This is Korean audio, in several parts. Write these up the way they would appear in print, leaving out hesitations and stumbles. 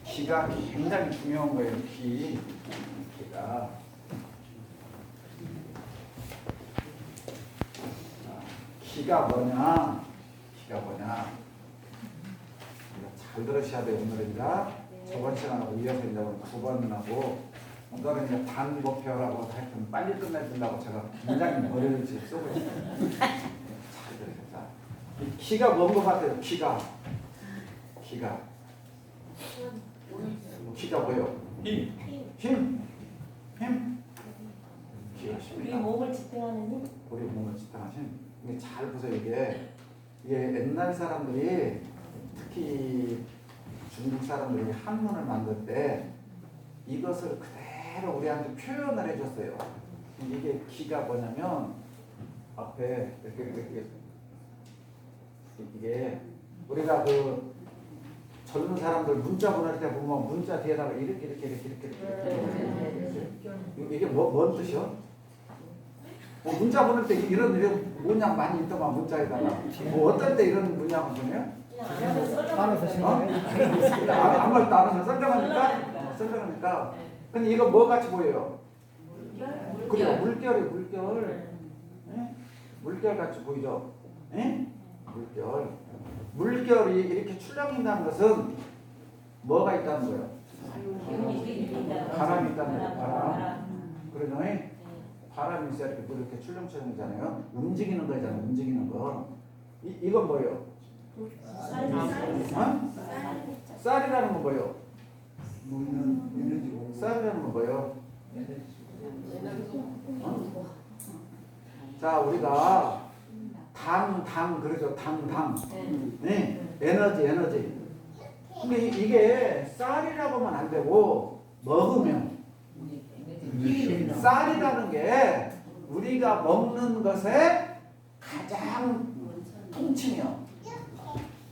기가 굉장히 중요한 거예요. 기가. 기가 뭐냐? 이거 잘 들으셔야 돼요. 오늘은 이제 저번 시간하고 이어서 이제 9번은 하고 오늘은 이제 단목표라고 하여튼 빨리 끝내준다고 제가 굉장히 머리를 지금 쓰고 있어요. 잘 들으셔서. 기가 뭔 것 같아요? 기가 뭐예요? 힘. 기가 우리 힘이다. 몸을 지탱하는 힘. 우리 몸을 지탱하신. 이게 잘 보세요. 이게 옛날 사람들이 특히 중국 사람들이 한문을 만들 때 이것을 그대로 우리한테 표현을 해줬어요. 이게 기가 뭐냐면 앞에 이렇게 이게 우리가 그 젊은 사람들 문자 보낼 때 보면 문자 뒤에다가 이렇게 이게 뭔 뜻이요? 문자 보낼 때 이런 문양 많이 있더만 문자에다가 뭐 어떨 때 이런 문양을 보내요? 안에서 신나요? 아무것도 안 하면 썰렁하니까. 근데 이거 뭐 같이 보여요? 그래요, 물결. 네? 물결 같이 보이죠? 네? 물결이 이렇게 출렁인다는 것은 뭐가 있다는 거예요? 바람이 있다는 거예요. 바람. 그러죠? 바람이 있어야 이렇게 출렁출렁이잖아요. 움직이는 거잖아요. 움직이는 거. 이건 뭐예요? 쌀이라는 건 뭐예요? 쌀이라는 건 뭐예요? 자, 우리가 당 그러죠. 당. 네, 에너지. 근데 이게 쌀이라고 하면 안 되고 먹으면 쌀이라는 게 우리가 먹는 것의 가장 통칭이요.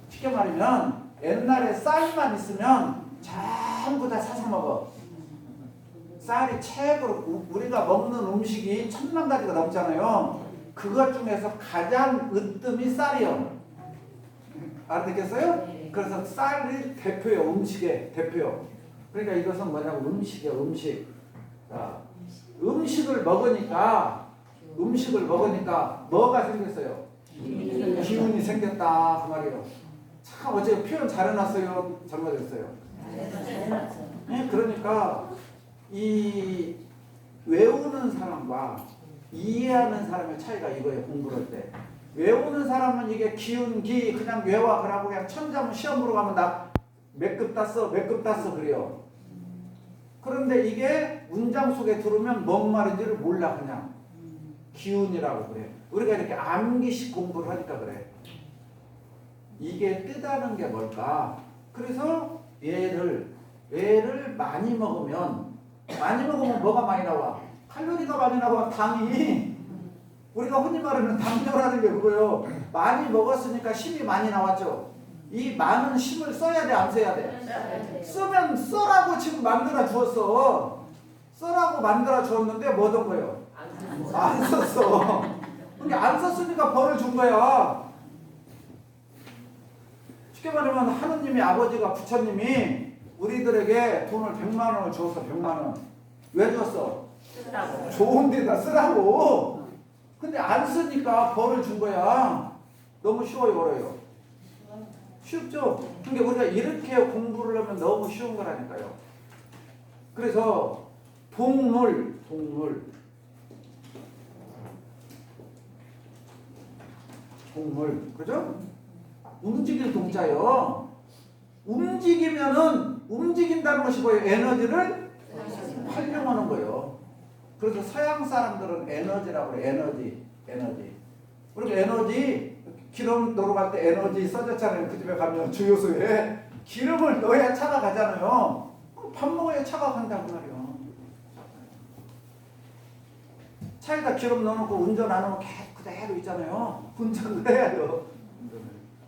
쉽게 말하면 옛날에 쌀만 있으면 전부 다 사서 먹어. 쌀이 최고로 우리가 먹는 음식이 1000만 가지가 넘잖아요. 그것 중에서 가장 으뜸이 쌀이요. 알아듣겠어요? 그래서 쌀이 대표요. 음식의 대표. 그러니까 이것은 뭐냐고 음식이요. 음식. 자, 음식을 먹으니까 뭐가 생겼어요? 기운이 생겼다 그 말이에요. 참 어제 표현 잘 해놨어요? 잘못했어요? 네, 그러니까 이 외우는 사람과 이해하는 사람의 차이가 이거예요. 공부할 때 외우는 사람은 이게 기운기 그냥 외워 그러고 그냥 천자문 시험 보러 가면 나 몇 급 땄어 그래요. 그런데 이게 문장 속에 들으면 뭔 말인지를 몰라. 그냥 기운이라고 그래. 우리가 이렇게 암기식 공부를 하니까 그래. 이게 뜨다는 게 뭘까? 그래서 얘를 많이 먹으면 뭐가 많이 나와? 칼로리가 많이 나와. 당이. 우리가 흔히 말하는 당뇨라는 게 그거예요. 많이 먹었으니까 힘이 많이 나왔죠. 이 많은 힘을 써야 돼, 안 써야 돼? 쓰면 써라고 지금 만들어 주었어. 써라고 만들어 주었는데 뭐 든 거예요? 안 썼어. 근데 안 썼으니까 벌을 준 거야. 쉽게 말하면 하느님이 아버지가 부처님이 우리들에게 돈을 100만 원을 줬어. 100만 원. 왜 줬어? 좋은 데다 쓰라고. 근데 안 쓰니까 벌을 준 거야. 너무 쉬워요, 어려요? 쉽죠? 그러니까 우리가 이렇게 공부를 하면 너무 쉬운 거라니까요. 그래서 동물 그죠? 움직일 동자요. 움직인다는 것이 뭐예요? 에너지를 활용하는 거예요. 그래서 서양 사람들은 에너지라고 그래. 에너지. 우리가 에너지 기름 넣으러 갈 때 에너지 써졌잖아요. 그 집에 가면 주유소에 기름을 넣어야 차가 가잖아요. 밥 먹어야 차가 간다고 말이에요. 차에다 기름 넣어놓고 운전 안 하면 계속 그대로 있잖아요. 운전을 해야 돼요.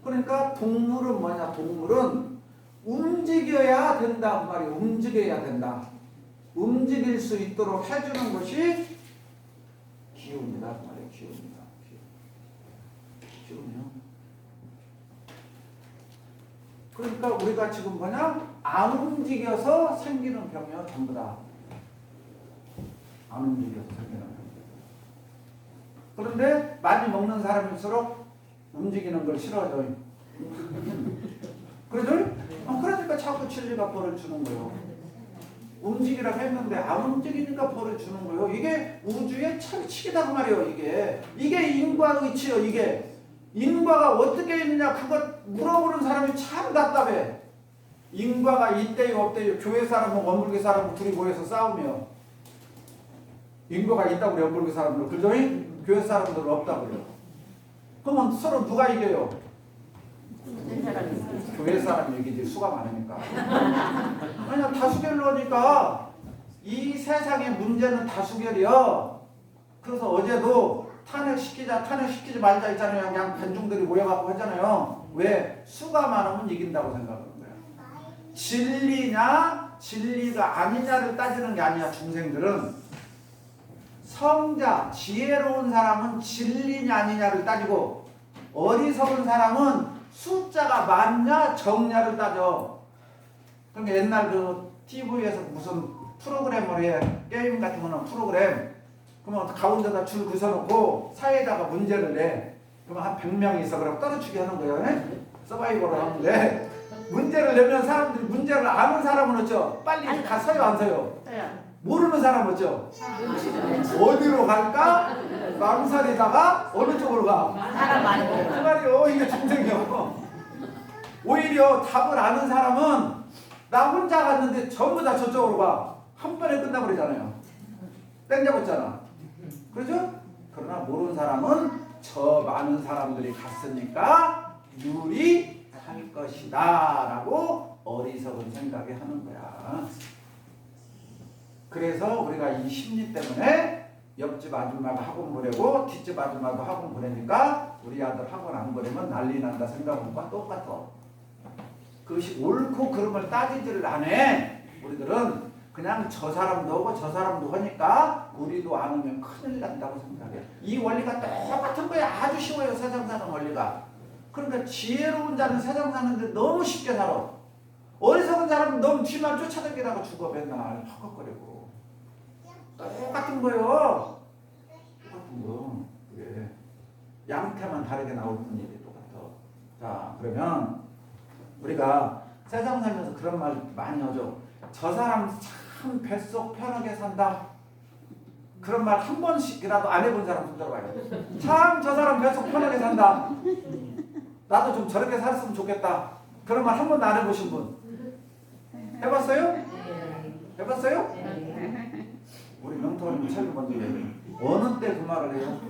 그러니까 동물은 뭐냐? 동물은 움직여야 된다 그 말이에요. 움직여야 된다. 움직일 수 있도록 해주는 것이 기운이다 그 말이에요. 기운이요. 그러니까 우리가 지금 뭐냐? 안 움직여서 생기는 병이요, 전부 다. 안 움직여서 생기는 병. 그런데 많이 먹는 사람일수록 움직이는 걸 싫어하죠. 그러죠? 그러니까 자꾸 진리가 벌을 주는 거예요. 움직이라고 했는데 안 움직이니까 벌을 주는 거예요. 이게 우주의 철칙이란 말이에요. 이게 인과의 이치요. 이게 인과가 어떻게 있느냐 그거 물어보는 사람이 참 답답해. 인과가 있대요 없대요. 교회 사람하고 원불교 사람하고 둘이 모여서 싸우며 인과가 있다고 그래요. 원불교 사람들. 그죠? 교회 사람들은 없다고요. 그러면 서로 누가 이겨요? 교회 사람이 이기지. 수가 많으니까. 그냥 다수결로니까 이 세상의 문제는 다수결이요. 그래서 어제도 탄핵시키지 말자 했잖아요. 그냥 관중들이 모여갖고 하잖아요. 왜? 수가 많으면 이긴다고 생각하는 거예요. 진리냐 진리가 아니냐를 따지는 게 아니야. 중생들은 성자 지혜로운 사람은 진리냐 아니냐를 따지고 어리석은 사람은 숫자가 많냐 적냐를 따져. 그러니까 옛날 그 TV에서 무슨 프로그램을 해. 게임 같은 거는 프로그램. 그러면 가운데다 줄 그어놓고 사이에다가 문제를 내. 그러면 한 100명이 있어. 그럼 떨어지게 하는 거예요. 서바이벌을 하는데 문제를 내면 사람들이 문제를 아는 사람은 어쩌? 빨리 가서요 안 서요? 모르는 사람은 어쩌? 어디로 갈까? 망설이다가 어느 쪽으로 가? 사람 많이 보여. 그 말이요. 이게 중생이요. 오히려 답을 아는 사람은 나 혼자 갔는데 전부 다 저쪽으로 가. 한 번에 끝나버리잖아요. 땡 잡았잖아. 그렇죠? 그러나 모르는 사람은 저 많은 사람들이 갔으니까 유리할 것이다 라고 어리석은 생각이 하는 거야. 그래서 우리가 이 심리 때문에 옆집 아줌마가 학원 보내고 뒷집 아줌마도 학원 보내니까 우리 아들 학원 안 보내면 난리 난다 생각하는 거와 똑같아. 그것이 옳고 그런 걸 따지지를 안 해. 우리들은 그냥 저 사람도 하고 저 사람도 하니까 우리도 안 하면 큰일 난다고 생각해. 이 원리가 똑같은 거야. 아주 쉬워요. 세상 사는 원리가. 그러니까 지혜로운 자는 세상 사는데 너무 쉽게 살아. 어리석은 사람은 너무 뒤만 쫓아다니다가 죽어. 맨날 헉헉거리고. 똑같은 거예요. 똑같은 거. 그게 양태만 다르게 나올 뿐이지 똑같아. 자, 그러면 우리가 세상 살면서 그런 말 많이 하죠. 저 사람 참 뱃속 편하게 산다. 그런 말 한 번씩이라도 안 해본 사람 좀 들어봐요. 참 저 사람 뱃속 편하게 산다. 나도 좀 저렇게 살았으면 좋겠다. 그런 말 한 번도 안 해보신 분? 해봤어요? 해봤어요? 우리 명토님 철이 먼저 해요. 어느 때 그 말을 해요?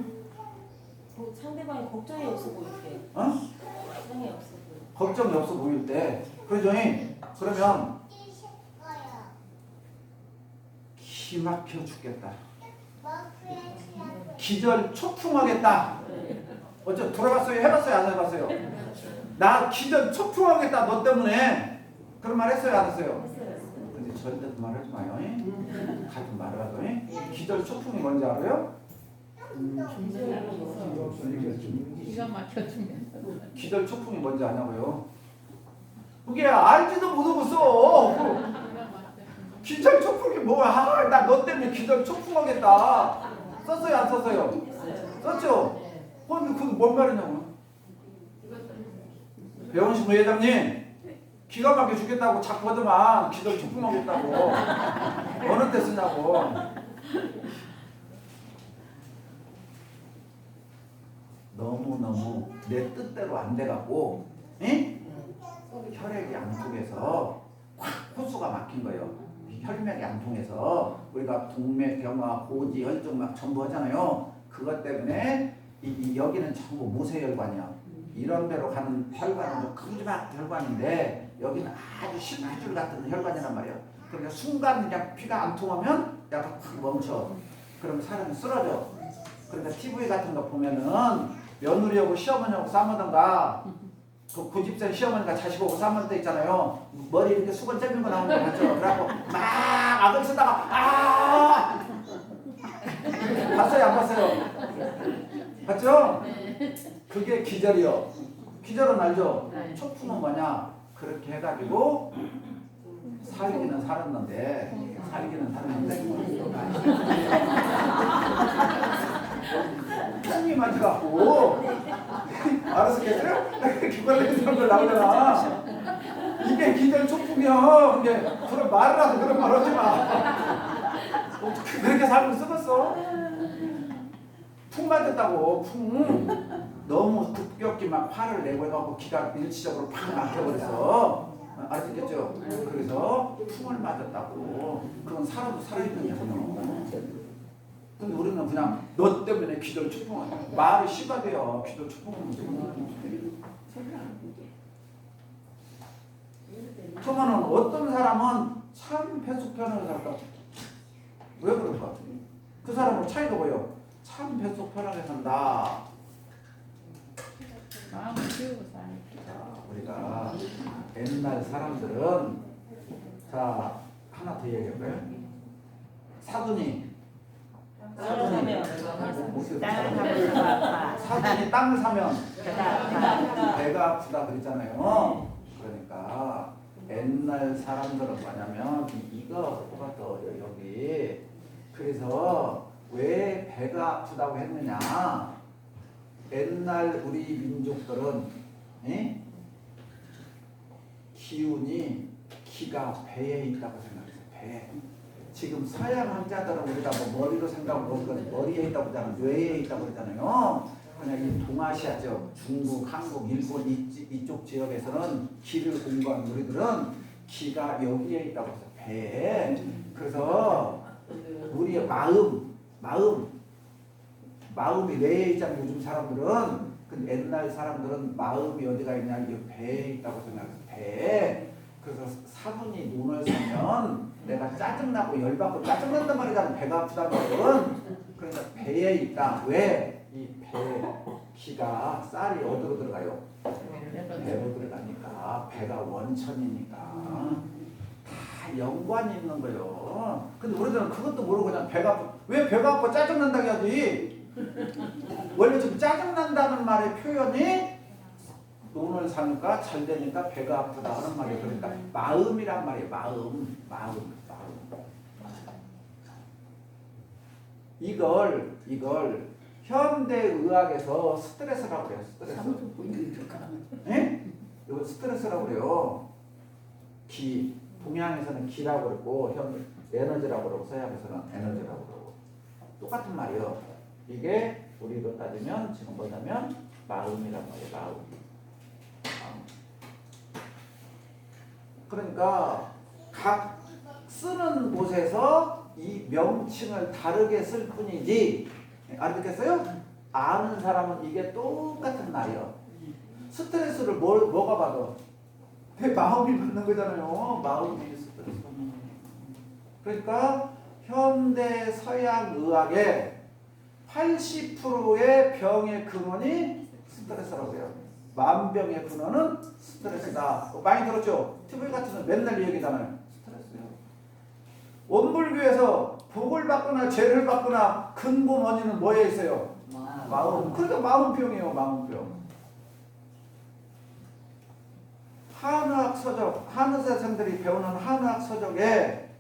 상대방이 걱정이 없어 보일 때. 걱정이 없어 보일 때. 걱정이 없어 보일 때. 그러죠? 그러면 기 막혀 죽겠다. 기절 초풍하겠다. 어째 돌아갔어요? 해봤어요? 안 해봤어요? 나 기절 초풍하겠다. 너 때문에. 그런 말 했어요? 안 했어요? 근데 절대 그 말 하지 마요. 같은 말을 하죠. 기절 초풍이 뭔지 알아요? 기가 막혀주면 기절 초풍이 뭔지 아냐고요? 그게 알지도 못하겠어. 기절 초풍이 뭐야? 나 너 때문에 기절 초풍하겠다. 썼어요? 안 썼어요? 썼죠? 근데 그건 뭔 말이냐고. 배원신 부회장님 기가 막혀 죽겠다고 자꾸 하더만 기절 초풍하겠다고. 어느 때 쓰냐고. 너무너무 내 뜻대로 안 돼갖고 혈액이 안 통해서 확 호수가 막힌 거예요. 혈맥이 안 통해서 우리가 동맥, 경화, 고지, 혈중 막 전부 하잖아요. 그것 때문에 여기는 전부 모세혈관이야. 이런 데로 가는 혈관은 좀 큼지막 혈관인데 여기는 아주 실핏줄 같은 혈관이란 말이에요. 그러니까 순간 그냥 피가 안 통하면 약간 확 멈춰. 그러면 사람이 쓰러져. 그러니까 TV 같은 거 보면은 며느리하고 시어머니하고 싸우던가 그 고집센 시어머니가 자식하고 싸울 때 있잖아요. 머리 이렇게 수건 째는 거 나오는 거 봤죠? 그래갖고 막 악을 쓰다가 봤어요? 안 봤어요? 봤죠? 그게 기절이요. 기절은 알죠? 초풍은 뭐냐? 그렇게 해가지고 살기는 살았는데 콩이 맞아갖고 알아서 계세요? 기발된 사람들 나오잖아. 이게 기절 촉풍이야. 이게 그런 말을 하고 그런 말 하지 마. 그렇게 살고 썩었어. 푹 맞았다고. 푹. 너무 급격히 막 화를 내고 해갖고 기가 일시적으로 팍 막혀버렸어. 아시겠죠? 그래서 풍을 맞았다고. 그건 사람도 살아있는 거잖아. 근데 우리는 그냥 너 때문에 기절 축풍 말이 심하대요. 기절 축풍은 그러면은 어떤 사람은 참 배속 편하게 살까? 왜 그럴까? 그 사람은 차이가 뭐예요? 참 배속 편하게 산다. 마음을 키우고 사니까. 우리가 옛날 사람들은 자 하나 더 얘기할까요? 사돈이 땅을 사면 배가 아프다 그랬잖아요. 그러니까 옛날 사람들은 뭐냐면 이거가 더 여기 그래서 왜 배가 아프다고 했느냐? 옛날 우리 민족들은 기운이 기가 배에 있다고 생각했어요. 배. 지금 서양 학자들은 우리가 뭐 머리로 생각하고 머리에 있다고 그러잖아요. 뇌에 있다고 그러잖아요. 그냥 이 동아시아죠. 중국, 한국, 일본 이쪽 지역에서는 기를 공부한 우리들은 기가 여기에 있다고 해서 배에. 그래서 우리의 마음이 뇌에 있잖아요. 요즘 사람들은. 근데 옛날 사람들은 마음이 어디가 있냐? 이 배에 있다고 생각해서 배에. 그래서 사돈이 논을 사면 내가 짜증나고 열받고 짜증난단 말이잖아. 배가 아프단 말은. 그러니까 배에 있다. 왜? 이 배, 기가 쌀이 어디로 들어가요? 배로 들어가니까. 배가 원천이니까. 다 연관이 있는 거예요. 근데 우리들은 그것도 모르고 그냥 왜 배가 아파? 짜증난다 해야지. 원래 지금 짜증난다는 말의 표현이 돈을 사니까 잘 되니까 배가 아프다 하는 말이에요. 그러니까 마음이란 말이에요. 마음. 이걸 현대의학에서 스트레스라고 그래요. 스트레스. 예? 이거 스트레스라고 그래요. 기. 동양에서는 기라고 그러고 에너지라고 그러고 서양에서는 에너지라고 그러고 똑같은 말이에요. 이게 우리로 따지면 지금 뭐냐면 마음이란 말이에요. 마음. 그러니까 각 쓰는 곳에서 이 명칭을 다르게 쓸 뿐이지. 알겠어요? 아는 사람은 이게 똑같은 말이에요. 스트레스를 뭐가 받아? 내 마음이 받는 거잖아요. 마음이 스트레스 받는 거예요. 그러니까 현대 서양 의학의 80%의 병의 근원이 스트레스라고 해요. 만병의 근원은 스트레스다. 많이 들었죠? TV 같은 거 맨날 얘기잖아요. 스트레스요. 원불교에서 복을 받거나 죄를 받거나 근본 원인은 뭐에 있어요? 마음. 그러니까 마음병이에요. 마음병. 한의학 서적, 한의사생들이 배우는 한의학 서적에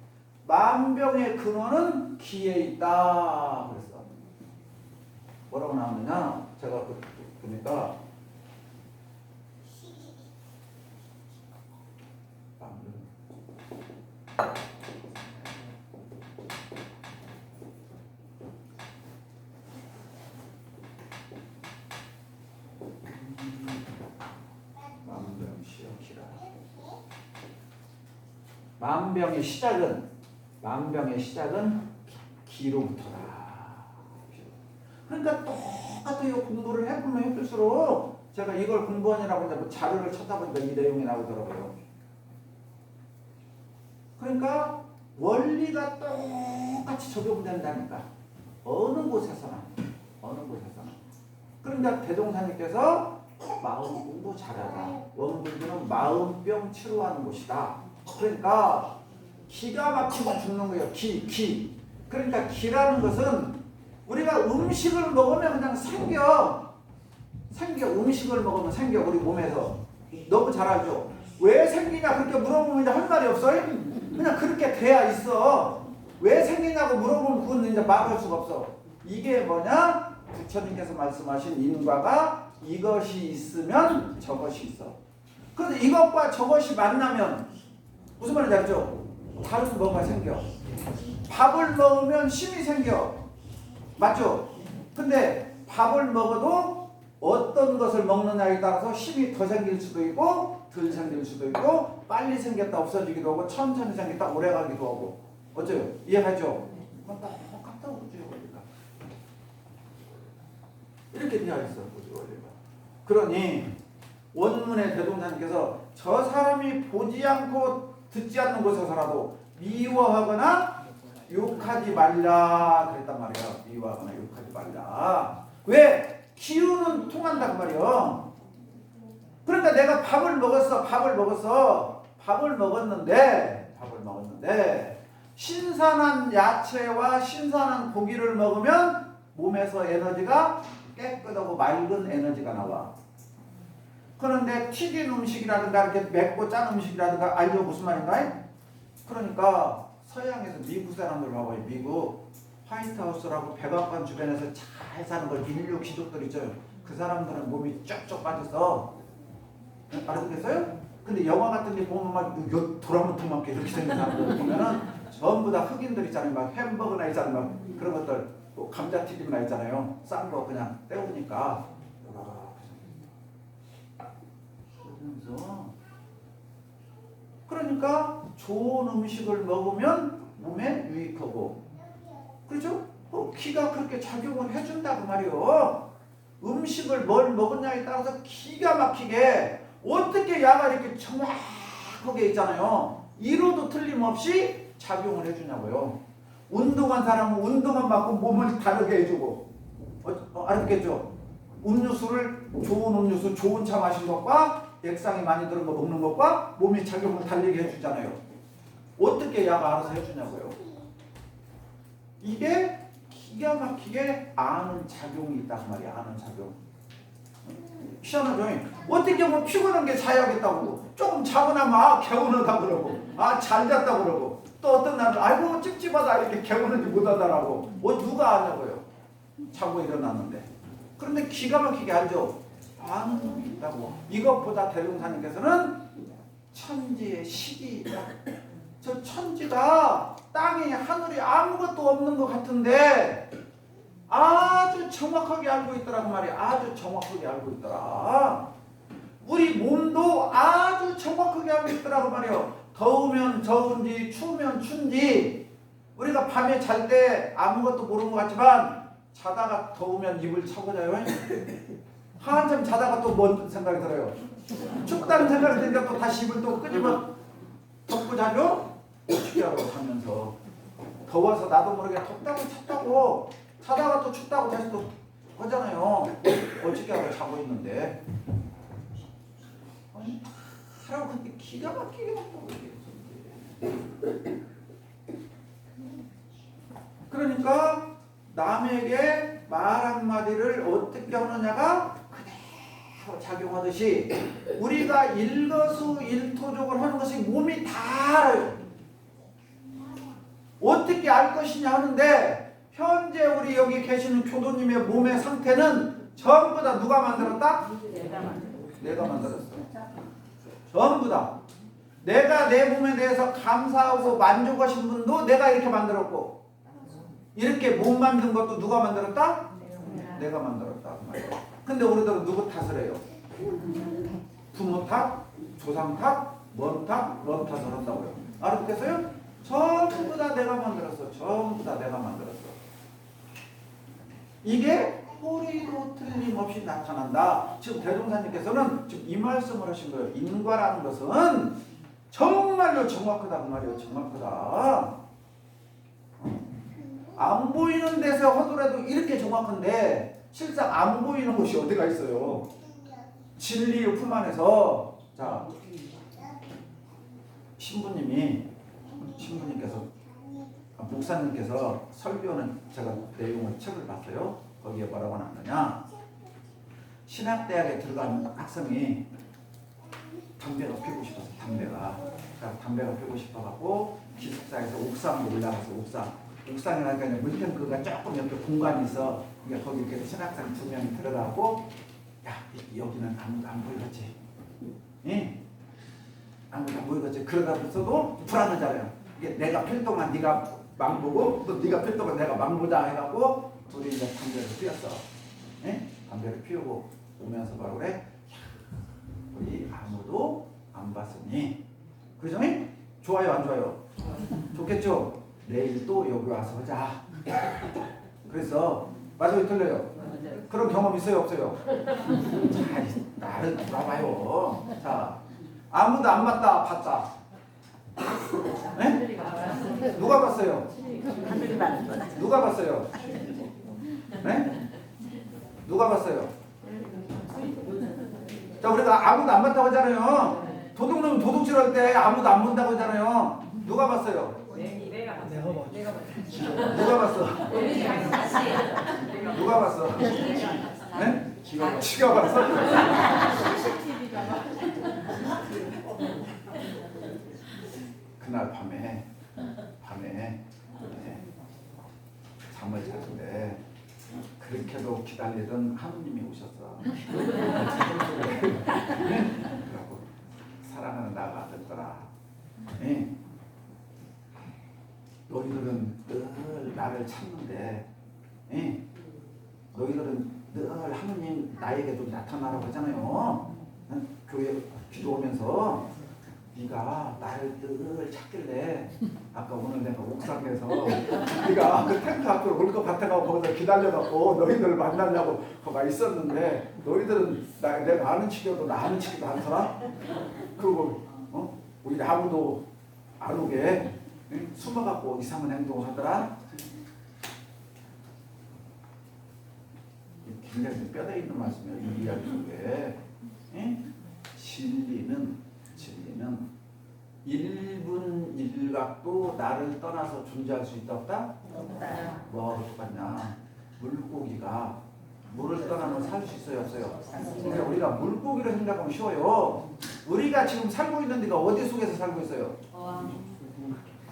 만병의 근원은 기에 있다. 그랬어. 뭐라고 나오느냐? 제가 보니까 만병의 시작은 기로부터다. 그러니까 똑같아요. 공부를 해보면 해볼수록 제가 이걸 공부하느라고 이제 자료를 찾아보니까 이 내용이 나오더라고요. 그러니까 원리가 똑같이 적용된다니까. 어느 곳에서나. 그러니까 대종사님께서 마음 공부 잘하라. 원불교는 마음병 치료하는 곳이다. 그러니까 기가 막히면 죽는 거예요. 기. 그러니까 기라는 것은 우리가 음식을 먹으면 그냥 생겨. 음식을 먹으면 생겨. 우리 몸에서. 너무 잘 알죠? 왜 생기냐 그렇게 물어보면 이제 할 말이 없어요. 그냥 그렇게 돼야 있어. 왜 생기냐고 물어보면 그건 이제 말할 수가 없어. 이게 뭐냐? 부처님께서 말씀하신 인과가 이것이 있으면 저것이 있어. 그런데 이것과 저것이 만나면 무슨 말인지 알죠? 다른 뭐가 생겨. 밥을 먹으면 힘이 생겨. 맞죠? 근데 밥을 먹어도 어떤 것을 먹느냐에 따라서 힘이 더 생길 수도 있고 덜 생길 수도 있고 빨리 생겼다 없어지기도 하고 천천히 생겼다 오래 가기도 하고. 어째요? 이해하죠? 똑같다고 그죠? 이렇게 되어 있어. 그러니 원문의 대동사님께서 저 사람이 보지 않고 듣지 않는 곳에서라도 미워하거나 욕하지 말라 그랬단 말이야. 미워하거나 욕하지 말라. 왜? 기운은 통한다 그 말이야. 그러니까 내가 밥을 먹었는데 신선한 야채와 신선한 고기를 먹으면 몸에서 에너지가 깨끗하고 맑은 에너지가 나와. 그런데 튀긴 음식이라든가 이렇게 맵고 짠 음식이라든가 알죠? 무슨 말인가? 그러니까 서양에서 미국 사람들 봐봐요. 미국 화이트하우스라고 백악관 주변에서 잘 사는 걸 인류 귀족들 있죠. 그 사람들은 몸이 쫙쫙 빠져서 알아듣겠어요? 근데 영화 같은 데 보면 막 도라문통만 이렇게 생긴 사람들 보면은 전부 다 흑인들 있잖아요. 막 햄버거나 있잖아요. 막 그런 것들 또 감자튀김이나 있잖아요. 싼 거 그냥 때우니까 그러니까 좋은 음식을 먹으면 몸에 유익하고 그렇죠? 기가 그렇게 작용을 해준다 그 말이요. 음식을 뭘 먹었냐에 따라서 기가 막히게 어떻게 야가 이렇게 정확하게 있잖아요. 이로도 틀림없이 작용을 해주냐고요. 운동한 사람은 운동한 만큼 몸을 다르게 해주고 알았겠죠? 음료수를 좋은 음료수 좋은 차 마신 것과 액상이 많이 들은 거 먹는 것과 몸이 작용을 달리게 해주잖아요. 어떻게 야가 알아서 해주냐고요. 이게 기가 막히게 아는 작용이 있단 말이야. 아는 작용. 희한하죠. 어떻게 보면 피곤한 게 자야겠다고 조금 자고 나면 개운하다 그러고 잘 잤다 그러고 또 어떤 날은 아이고 찝찝하다 이렇게 개운하지 못하다라고 누가 아냐고요. 자고 일어났는데. 그런데 기가 막히게 알죠. 아는 놈이 있다고. 이것보다 대룡사님께서는 천지의 식이 있다. 저 천지가 땅에 하늘이 아무것도 없는 것 같은데 아주 정확하게 알고 있더라고 말이야. 아주 정확하게 알고 있더라. 우리 몸도 아주 정확하게 알고 있더라고 말이야. 더우면 더운지 추우면 춘지 우리가 밤에 잘 때 아무것도 모르는 것 같지만 자다가 더우면 이불 차고 자요. 한참 자다가 또 뭔 생각이 들어요. 춥다는 생각이 드니까 또 다시 이불 또 끄집어 덮고 자죠. 어떻게 하고 자면서 더워서 나도 모르게 덥다고 춥다고 자다가 또 춥다고 다시 또 하잖아요. 어떻게 하고 자고 있는데 하라고 그렇게 기가 막히게 먹고 그러니까 남에게 말 한마디를 어떻게 하느냐가 그대로 작용하듯이 우리가 일거수일투족을 하는 것이 몸이 다 알아요. 어떻게 알 것이냐 하는데 현재 우리 여기 계시는 교도님의 몸의 상태는 전부 다 누가 만들었다? 내가 만들었어. 전부 다. 내가 내 몸에 대해서 감사하고 만족하신 분도 내가 이렇게 만들었고 이렇게 몸 만든 것도 누가 만들었다? 내가 만들었다. 근데 우리들은 누구 탓을 해요? 부모 탓, 조상 탓, 뭔 탓, 뭔 탓을 한다고요. 알아듣겠어요? 전부 다 내가 만들었어. 전부 다 내가 만들었어. 이게 뿌리도 틀림없이 나타난다. 지금 대종사님께서는 지금 이 말씀을 하신 거예요. 인과라는 것은 정말로 정확하다 그 말이에요. 정확하다. 안 보이는 데서 하더라도 이렇게 정확한데 실상 안 보이는 곳이 어디가 있어요. 진리의 품 안에서. 자, 신부님께서 목사님께서 설교는 제가 내용을 책을 봤어요. 거기에 뭐라고 나왔느냐. 신학대학에 들어간 학생이 담배가 피우고 싶어서 담배가 피우고 싶어갖고 기숙사에서 옥상으로 올라가서 옥상이라니까 물탱크가 조금 옆에 공간이 있어. 그러니까 거기 이렇게 신학생 2명이 들어가고 야 여기는 아무도 안 보이겠지. 예? 아무도 안 보이겠지. 그러다면서도 불안하잖아요. 이게 내가 필 동안 네가 망보고 또 네가 필 동안 내가 망보자 해갖고 둘이 이제 담배를 피웠어. 예? 담배를 피우고 오면서 바로 그래. 우리 아무도 안 봤으니 그죠? 좋아요 안 좋아요? 좋겠죠? 내일 또 여기 와서 하자. 그래서 맞아요 틀려요? 그런 경험 있어요 없어요? 자 나를 봐봐요. 자 아무도 안 봤다 봤다. 네? 누가 봤어요? 누가 봤어요? 네? 누가 봤어요? 자 우리가 아무도 안 봤다고 하잖아요. 도둑놈 도둑질할 때 아무도 안 본다고 하잖아요. 누가 봤어요? 내가 봤어. 누가 봤어? 누가 봤어? 네? 지가 봤어? 그날 밤에 잠을 자는데 그렇게도 기다리던 하느님이 오셨어. 그래갖고 사랑하는 나가 아들들아, 너희들은 늘 나를 찾는데, 너희들은 늘 하느님 나에게도 나타나라고 하잖아요. 교회 기도하면서 네가 나를 늘 찾길래 아까 오늘 내가 옥상에서 네가 그 탱크 앞으로 올 것 같아가지고 거기서 기다려갖고 너희들을 만나려고 거기 있었는데 너희들은 내가 아는 척이어도 나 아는 척이도 않더라. 그리고 우리 아무도 안 오게 숨어갖고 이상한 행동을 하더라. 굉장히 뼈대 있는 말씀이에요. 이 이야기 속에 진리는 1분 1각도 나를 떠나서 존재할 수 있다 없다? 없다. 뭐하고 똑같냐? 물고기가 물을 떠나면 살 수 있어요 없어요? 그러니까 우리가 물고기를 생각하면 쉬워요. 우리가 지금 살고 있는 데가 어디 속에서 살고 있어요?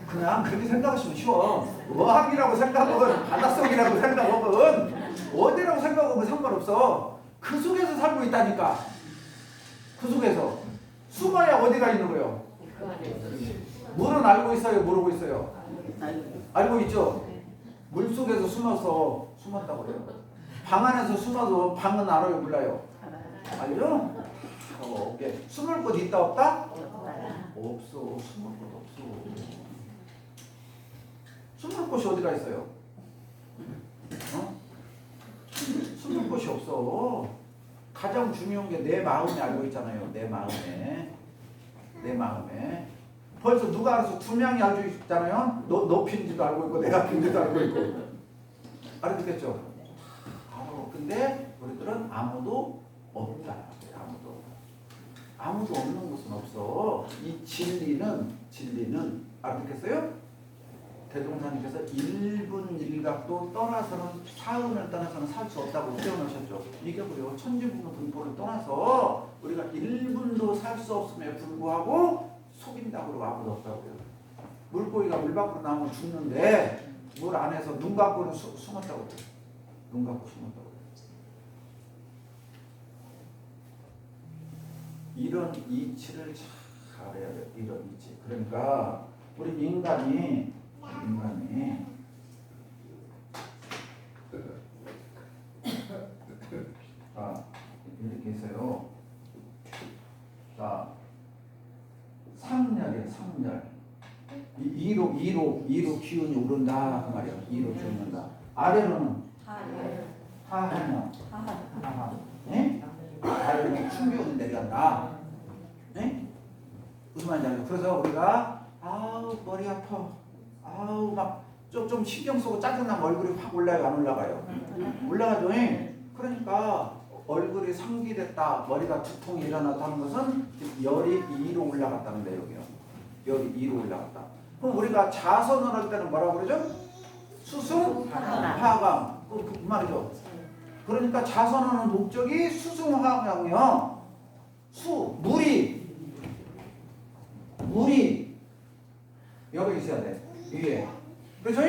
그냥 그렇게 생각하시면 쉬워. 어항이라고 생각하건 바닷속이라고 생각하건 어디라고 생각하면 상관없어. 그 속에서 살고 있다니까. 그 속에서 숨어야 어디가 있는 거예요? 물은 알고 있어요? 모르고 있어요? 알고 있죠? 물 속에서 숨었다고 그래요. 방 안에서 숨어도 방은 알아요? 몰라요? 알죠? 숨을 곳 있다 없다? 없어. 숨을 곳 없어. 숨을 곳이 어디가 있어요? 숨을 곳이 없어. 가장 중요한 게 내 마음에 알고 있잖아요. 내 마음에. 벌써 누가 알아서 두 명이 알고 있잖아요. 너 핀지도 알고 있고 내가 핀지도 알고 있고. 알아듣겠죠? 근데 우리들은 아무도 없다. 아무도 없는 곳은 없어. 이 진리는 알아듣겠어요? 대종사님께서 1분 1각도 떠나서는 사은을 떠나서는 살 수 없다고 표현하셨죠. 이게 뭐예요? 천지분노 분포를 떠나서 우리가 1분도 살 수 없음에 불구하고 속인다고 그러고 아무도 없다고요. 물고기가 물 밖으로 나오면 죽는데 물 안에서 눈 감고는 숨었다고 그래요. 눈 감고 숨었다고 그래요. 이런 이치를 잘 알아야 돼요. 이런 이치. 그러니까 우리 인간이 이렇게 있어요. 자, 상렬이에요. 상렬. 2로 기운이 오른다 그 말이에요. 2로 기운다. 아래로는 하하냐. 네? 아래로는 충기운이 내려간다. 네? 무슨 말인지 알죠? 그래서 우리가 아우 머리 아파. 아우 막 좀 신경 쓰고 짜증나면 얼굴이 확 올라가요? 안 올라가요? 올라가죠. 그러니까 얼굴이 상기됐다, 머리가 두통이 일어났다는 것은 열이 2로 올라갔다는 내용이에요. 열이 2로 올라갔다. 그럼 우리가 자선을 할 때는 뭐라고 그러죠? 수승, 하강. 그 말이죠. 그러니까 자선하는 목적이 수승하강이요. 물이 물이 여기 있어야 돼. 위에. 그렇죠?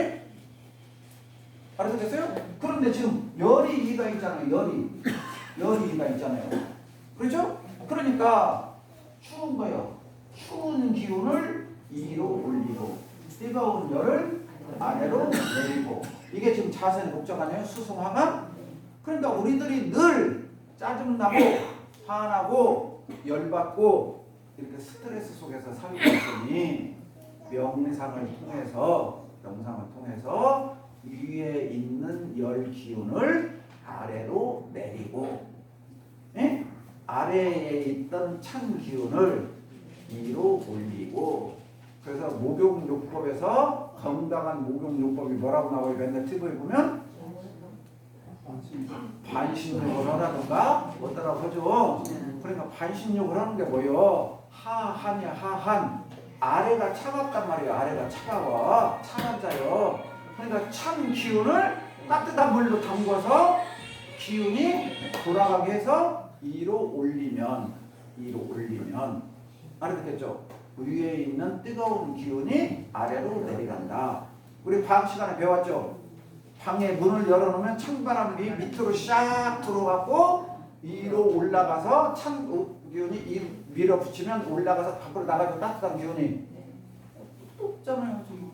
알아듣겠어요? 그런데 지금 열이 2가 있잖아요. 열이 2가 있잖아요. 그렇죠? 그러니까 추운 거요. 추운 기운을 위로 올리고 뜨거운 열을 아래로 내리고. 이게 지금 자세는 복잡하네요. 수승화가. 그러니까 우리들이 늘 짜증나고 화나고 열받고 이렇게 스트레스 속에서 살고 있으니 명상을 통해서 위에 있는 열 기운을 아래로 내리고, 예? 아래에 있던 찬 기운을 위로 올리고. 그래서 목욕요법에서 건강한 목욕요법이 뭐라고 나와요? 맨날 TV에 보면 반신욕을 하라든가 어떠라고 하죠. 그러니까 반신욕을 하는 게 뭐예요? 하한이야. 하한. 아래가 차갑단 말이에요. 아래가 차가워. 차갑자요. 그러니까 찬 기운을 따뜻한 물로 담궈서 기운이 돌아가게 해서 위로 올리면 알아듣겠죠? 위에 있는 뜨거운 기운이 아래로 내려간다. 우리 과학 시간에 배웠죠? 방에 문을 열어놓으면 찬바람이 밑으로 샥 들어가고 위로 올라가서 찬 기운이 밀어붙이면 올라가서 밖으로 나가서 따뜻한 기운이 똑잖아요. 지금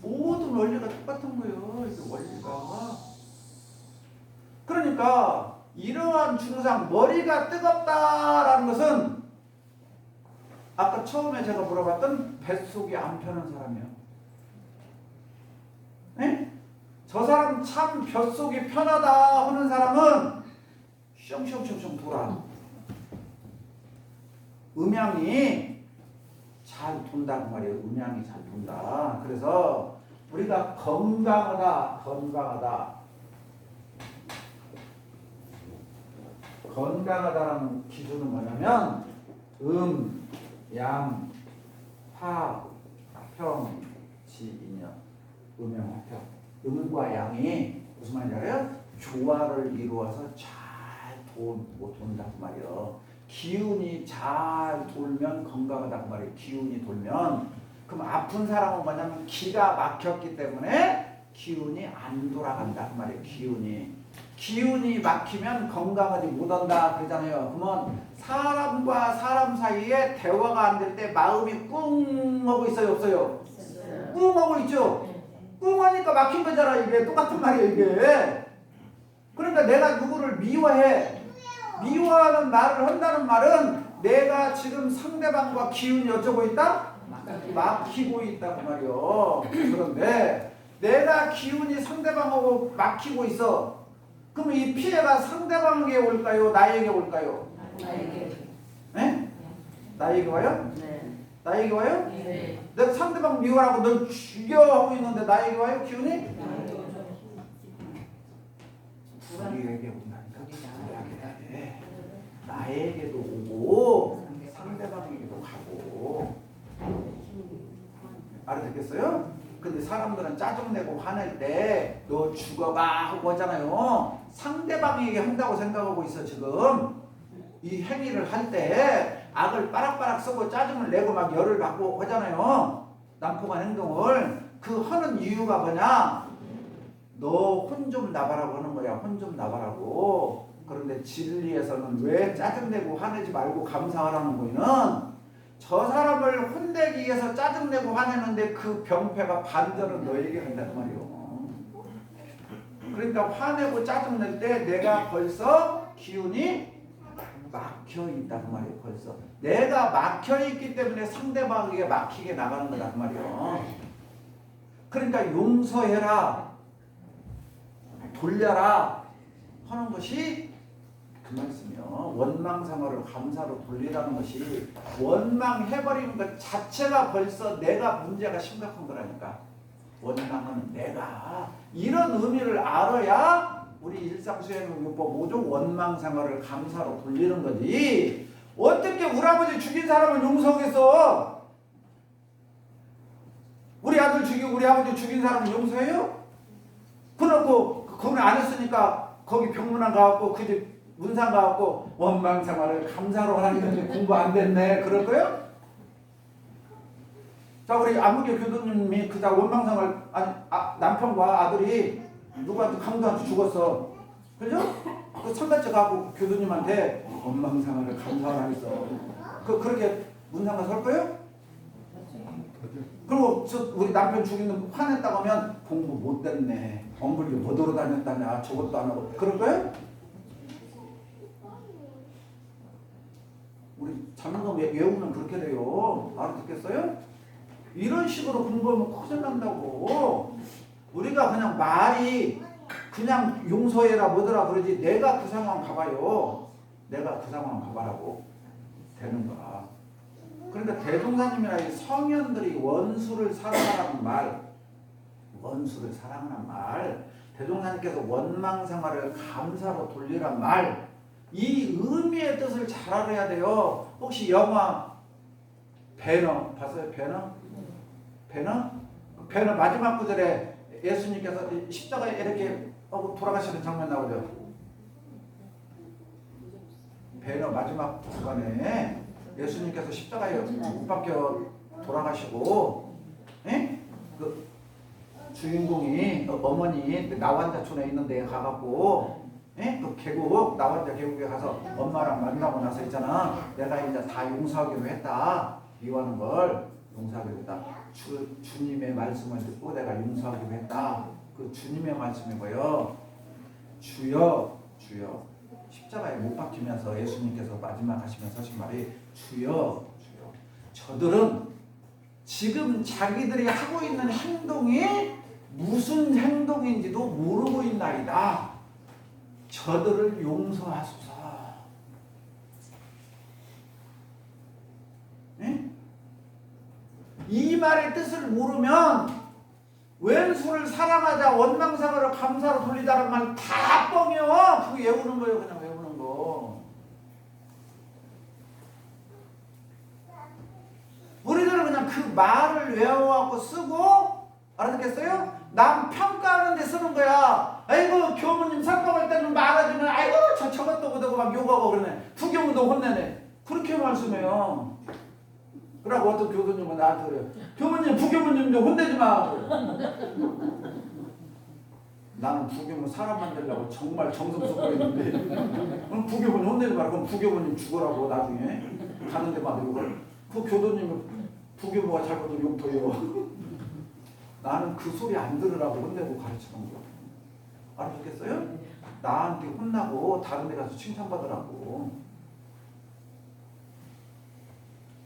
모든 원리가 똑같은 거예요. 이게 원리가. 그러니까 이러한 증상, 머리가 뜨겁다라는 것은 아까 처음에 제가 물어봤던 뱃속이 안 펴는 사람이에요. 네? 저 사람 참 뱃속이 편하다 하는 사람은 숑숑숑숑 돌아. 음양이 잘 돈다는 말이에요. 음양이 잘 돈다. 그래서 우리가 건강하다라는 기준은 뭐냐면 양, 화, 평, 지, 인연. 음양화평. 음과 양이 무슨 말인지 알아요? 조화를 이루어서 잘 돈다고 말이에요. 기운이 잘 돌면 건강하다고 말이에요. 기운이 돌면. 그럼 아픈 사람은 뭐냐면 기가 막혔기 때문에 기운이 안 돌아간다고 말이에요. 기운이 막히면 건강하지 못한다 그러잖아요. 그러면 사람과 사람 사이에 대화가 안 될 때 마음이 꿍 하고 있어요, 없어요? 꿍 하고 있죠? 꿍 하니까 막힌 거잖아. 이게 똑같은 말이에요, 이게. 그러니까 내가 누구를 미워하는 말을 한다는 말은 내가 지금 상대방과 기운이 어쩌고 있다? 막히고 있다고 말이요. 그런데 내가 기운이 상대방하고 막히고 있어. 그럼 이 피해가 상대방에게 올까요? 나에게 올까요? 나에게. 네? 나에게 와요? 네. 나에게 와요? 네. 내가 상대방 미워하고 널 죽여 하고 있는데 나에게 와요? 기운이? 우리에게 온다니까. 나에게도 오고 상대방에게도 가고. 알아듣겠어요? 근데 사람들은 짜증내고 화낼 때 너 죽어봐 하고 하잖아요. 상대방에게 한다고 생각하고 있어. 지금 이 행위를 할 때 악을 빠락빠락 쓰고 짜증을 내고 막 열을 받고 하잖아요. 난폭한 행동을. 그 하는 이유가 뭐냐? 너 혼 좀 나가라고 하는 거야. 혼 좀 나가라고. 그런데 진리에서는 왜 짜증내고 화내지 말고 감사하라는 거는 저 사람을 혼내기 위해서 짜증내고 화내는데 그 병폐가 반전은 너에게 간단 말이에요. 그러니까 화내고 짜증낼 때 내가 벌써 기운이 막혀있단 말이에요. 벌써 내가 막혀있기 때문에 상대방에게 막히게 나가는 거란 말이에요. 그러니까 용서해라, 돌려라 하는 것이 그 말씀이요. 원망상어를 감사로 돌리라는 것이 원망해버리는 것 자체가 벌써 내가 문제가 심각한 거라니까. 원망은 내가. 이런 의미를 알아야 우리 일상수행요법 5종 원망상어를 감사로 돌리는 거지. 어떻게 우리 아버지 죽인 사람을 용서하겠어? 우리 아들 죽이고 우리 아버지 죽인 사람을 용서해요? 그래놓고 그건 안 했으니까 거기 병문안 가갖고 그 집 문상 가갖고 원망생활을 감사로 하라는데 공부 안 됐네 그럴 거요? 자 우리 아무개 교도님이 그다 원망생활 아니 남편과 아들이 누구한테 강도한테 죽었어. 그죠? 그 상가집 가고 교도님한테 원망생활을 감사를 하겠어. 그렇게 문상가 설 거예요? 그리고 우리 남편 죽이는 화냈다고 하면 공부 못 됐네. 엉글리 못 돌아다녔다냐. 저것도 안 하고. 그럴 거예요? 우리 자문서 외우면 그렇게 돼요. 알아듣겠어요? 이런 식으로 공부하면 큰일 난다고. 우리가 그냥 말이 그냥 용서해라 뭐더라 그러지 내가 그 상황 가봐요. 내가 그 상황 가봐라고 되는 거야. 그러니까 대종사님이나 이 성현들이 원수를 사랑하라는 말, 원수를 사랑하는 말, 대종사님께서 원망생활을 감사로 돌리란 말, 이 의미의 뜻을 잘 알아야 돼요. 혹시 영화 배너 봤어요? 배너 마지막 구절에 예수님께서 십자가에 이렇게 돌아가시는 장면 나오죠. 배너 마지막 구간에 예수님께서 십자가에 못 박혀 돌아가시고, 에? 그 주인공이 어머니 나환자촌에 있는 데에 가갖고, 에? 그 계곡 나환자 계곡에 가서 엄마랑 만나고 나서 있잖아. 내가 이제 다 용서하기로 했다. 미워하는 걸 용서하기로 했다. 주님의 말씀을 듣고 내가 용서하기로 했다. 그 주님의 말씀이 뭐예요? 주여, 주여. 십자가에 못 박히면서 예수님께서 마지막 하시면서 하신 말이 주여, 주여. 저들은 지금 자기들이 하고 있는 행동이 무슨 행동인지도 모르고 있나이다. 저들을 용서하소서. 네? 이 말의 뜻을 모르면 왼수를 사랑하자 원망생활을 감사로 돌리자는 말 다 뻥이요. 그거 외우는 거예요. 그냥 외우는 거. 우리들은 그냥 그 말을 외워갖고 쓰고 알아듣겠어요? 남 평가하는 데 쓰는 거야. 아이고 교무님 설법할 때는 말하지만 아이고 저것도 못하고 막 욕하고 그러네. 부교무도 혼내네. 그렇게 말씀해요. 그러고 어떤 교수님은 나한테 그래요. 교무님 부교무님 좀 혼내지 마. 나는 부교무 사람 만들려고 정말 정성 쏟고 있는데 그럼 부교무님 혼내지 마라. 그럼 부교무님 죽으라고 나중에 가는 데마다 욕을. 그 교도님은 부교무가 잘못하면 욕해요. 나는 그 소리 안 들으라고 혼내고 가르치는 거야. 알아듣겠어요? 나한테 혼나고 다른 데 가서 칭찬받으라고.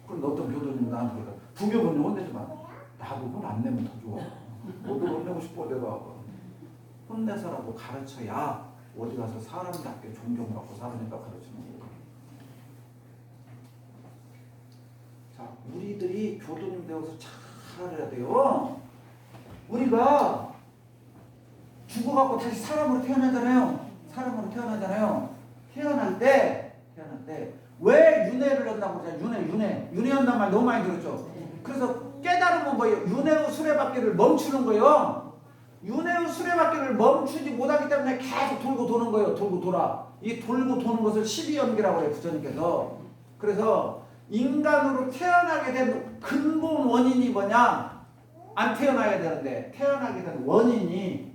그럼 어떤 교도님은 나한테 그래. 부교무님 혼내지 마. 나도 혼 안 내면 더 좋아. 너도 혼내고 싶어 내가. 혼내서라도 가르쳐야 어디 가서 사람답게 존경받고 살으니까 가르치는 거야. 자, 우리들이 교도님 되어서 잘 알아야 돼요. 우리가 죽어갖고 다시 사람으로 태어나잖아요. 사람으로 태어나잖아요. 태어날 때 왜 윤회를 한다고 그러잖아요. 윤회 한다는 말 너무 많이 들었죠. 그래서 깨달으면 뭐예요? 윤회의 수레바퀴를 멈추는 거예요. 윤회의 수레바퀴를 멈추지 못하기 때문에 계속 돌고 도는 거예요. 돌고 돌아. 이 돌고 도는 것을 12연기라고 해요. 부처님께서. 그래서 인간으로 태어나게 된 근본 원인이 뭐냐? 안 태어나야 되는데 태어나게 된 원인이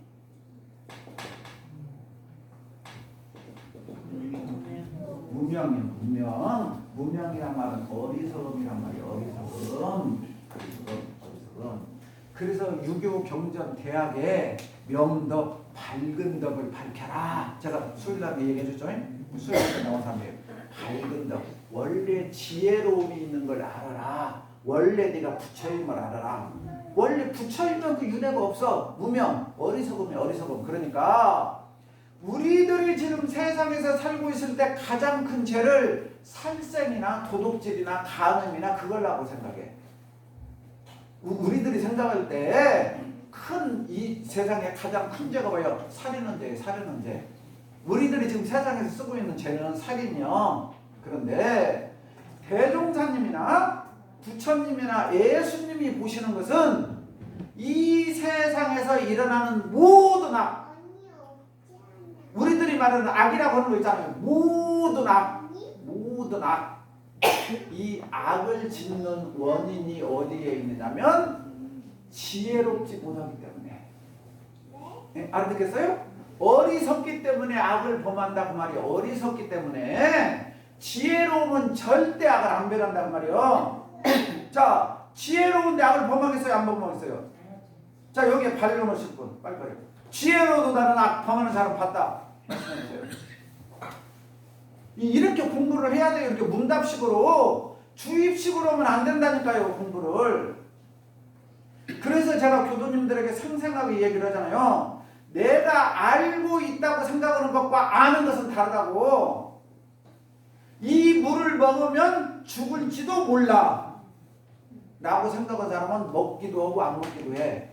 무명이에요. 무명이란 말은 어리석음이란 말이에요. 어리석음. 그래서 유교 경전 대학에 명덕 밝은 덕을 밝혀라. 제가 수요일날 얘기해줬죠. 수요일날 나온 사람이에요. 밝은 덕. 원래 지혜로움이 있는 걸 알아라. 원래 네가 부처인 걸 알아라. 원래 부처이면 그 윤회가 없어. 무명, 어리석음이 어리석음. 그러니까 우리들이 지금 세상에서 살고 있을 때 가장 큰 죄를 살생이나 도둑질이나 간음이나 그걸라고 생각해. 우리들이 생각할 때 큰 이 세상에 가장 큰 죄가 뭐예요? 살인은 죄, 살인은 죄. 우리들이 지금 세상에서 쓰고 있는 죄는 살인이요. 그런데 대종사님이나 부처님이나 예수님이 보시는 것은 이 세상에서 일어나는 모든 악, 우리들이 말하는 악이라고 하는 거 있잖아요. 모든 악, 모든 악. 이 악을 짓는 원인이 어디에 있느냐면 지혜롭지 못하기 때문에. 네? 알아듣겠어요? 어리석기 때문에 악을 범한다 그 말이에요. 어리석기 때문에. 지혜로움은 절대 악을 안 변한다 그 말이에요. 자, 지혜로운데 악을 범하겠어요? 안 범하겠어요? 자, 여기에 발견하실 분 빨리빨리. 지혜로도 나는 악 범하는 사람 봤다. 이렇게 공부를 해야 돼요. 이렇게 문답식으로. 주입식으로 하면 안 된다니까요, 공부를. 그래서 제가 교도님들에게 생생하게 얘기를 하잖아요. 내가 알고 있다고 생각하는 것과 아는 것은 다르다고. 이 물을 먹으면 죽을지도 몰라 라고 생각하는 사람은 먹기도 하고 안 먹기도 해.